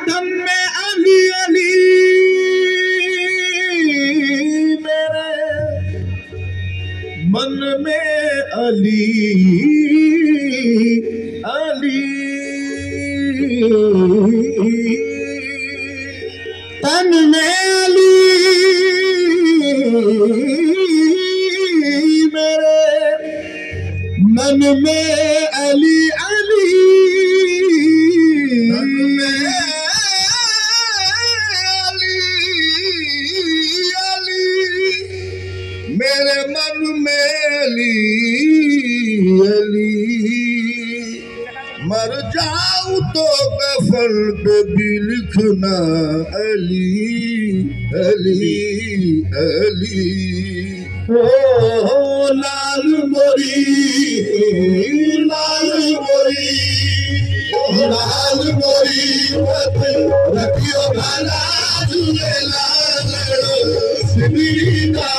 दम में अली अली मेरे मन में अली अली तन में अली मेरे मन में अली अली तन में अली अली मेरे मन में अली अली मर जाऊं तो कफन पे भी लिखना अली अली अली ओ लाल मोरी लाल मोरी लाल मोरी रखियो भला झूलेलाल सिमरना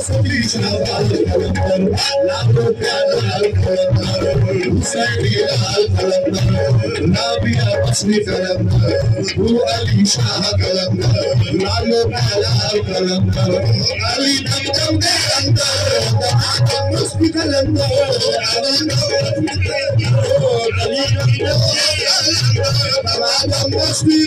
सभी शाबाश कलंदर लाखों प्यार कलंदर हुसैनी लाल कलंदर नाबिया बसनी कलंदर वो अली शाह कलंदर लालो लाल कलंदर अली दम दम दे अंदर दम मस्ती कलंदर अली दम दम दे मस्ती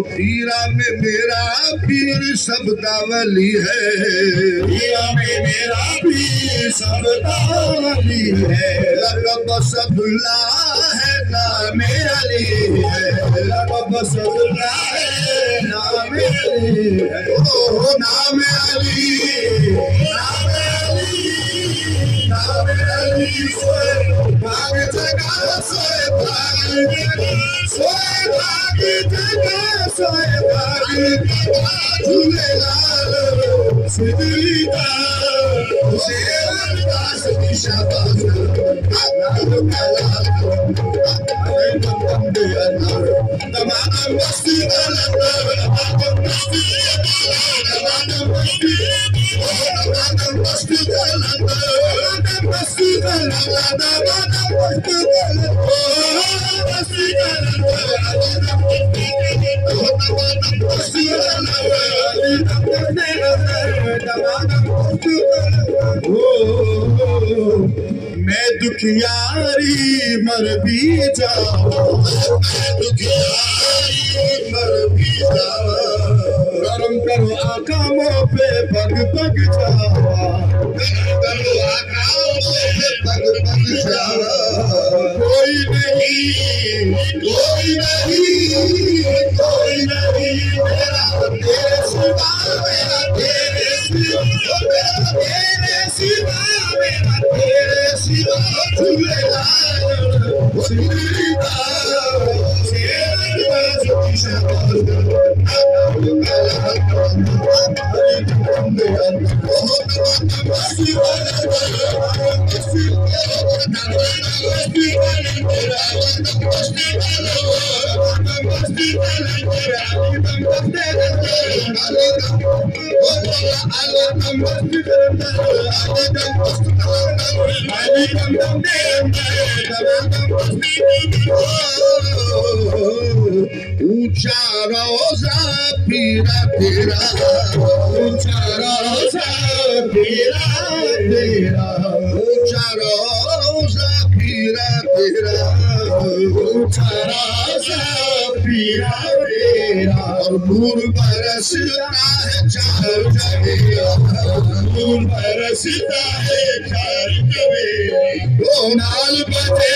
पीरा में मेरा पीर सब दावली है पीरा में मेरा पीर सब दावली है लक़ब सदुल्ला है नाम अली है लक़ब सदुल्ला है नाम अली है ओ नाम अली नाम अली नाम अली सोए भाग जगा सोए भाग जगा सोए भाग झूलेलाल सिद्धीदा शेर दास की शाबाश नाम काला दम दे अंदर तमाम मस्ती अंदर तमाम मस्ती तमाम मस्ती तमाम मस्ती अंदर मस्ती मैं दुखियारी मर भी जाऊं दुखियारी मर भी जाऊं करम करो आकामों पे पग पग जावा करम करो आकामों पे पग पग जावा कोई नहीं मेरा तेरे सिवा मेरा तेरे सिवा मेरा तेरे सिवा झूलेलाल सिमरना ऊंचा रोजा पीरा तेरा ऊंचा रोजा पीरा तेरा ऊंचा रोजा पीरा तेरा ऊंचा रोजा पीरा तेरा और नूर बरसता है चार जगह नूर बरसता है चार जगह ओ नाल बजे